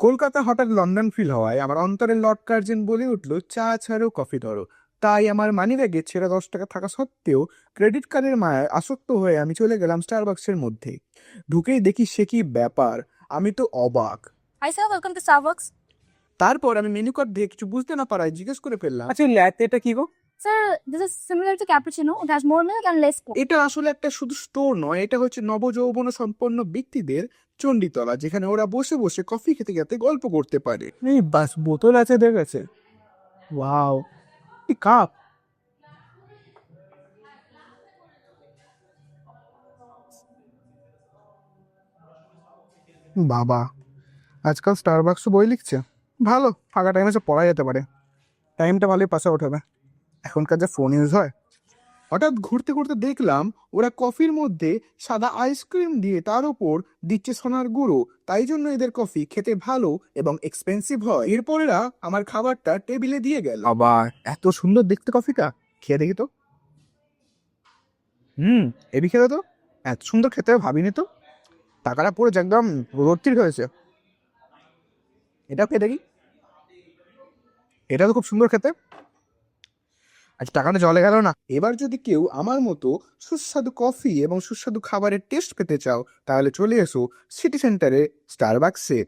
কলকাতা হঠাৎ London feel হওয়ায় আমার অন্তরের লর্ড কার্জন বলে উঠলো, চা ছাড়ো কফি ধরো। তাই আমার মানিব্যাগে ছেঁড়া 10 টাকা থাকা সত্ত্বেও ক্রেডিট কার্ডের মায়ায় আসক্ত হয়ে আমি চলে গেলাম স্টারবাক্সের মধ্যে। ঢুকেই দেখি সে কি ব্যাপার, আমি তো অবাক। Hi sir, welcome to Starbucks. তারপর আমি মেনু কার্ড দিয়ে কিছু বুঝতে না পারায় জিজ্ঞেস করে ফেললাম, আচ্ছা ল্যাটেটা কি গো? Sir, this is similar to cappuccino. It has more milk and less foam. এটা আসলে একটা শুধু স্টোর নয়, এটা হচ্ছে নবযৌবন সম্পন্ন ব্যক্তিদের চণ্ডীতলা, যেখানে ওরা বসে বসে কফি খেতে খেতে গল্প করতে পারে। এই বাস বোতল আছে দেখেছে, ওয়াও, কি কাপ! বাবা, আজকাল স্টারবাক্স বই লিখছে, ভালো, ফাঁকা টাইমে সব পড়া যেতে পারে, টাইমটা ভালোই পাশে ওঠাবে। এখনকার যে ফোন ইউজ হয়। হঠাৎ ঘুরতে ঘুরতে দেখলাম ওরা কফির মধ্যে সাদা আইসক্রিম দিয়ে তার উপর দিচ্ছে সোনার গুঁড়ো, তাই জন্য এদের কফি খেতে ভালো এবং এক্সপেন্সিভ হয়। এরপর এরা আমার খাবারটা টেবিলে দিয়ে গেল। আবার এত সুন্দর দেখতে কফিটা, খেয়ে দেখি তো। এবি খেতে তো, এত সুন্দর খেতে ভাবিনি তো। টাকাটা পুরো একদম ভর্তির হয়েছে। এটাও খেয়ে দেখি, এটা তো খুব সুন্দর খেতে। আজ টাকাটা জলে গেল না। এবার যদি কেউ আমার মতো সুস্বাদু কফি এবং সুস্বাদু খাবারের টেস্ট পেতে চাও, তাহলে চলে এসো সিটি সেন্টারে স্টারবাক্সে।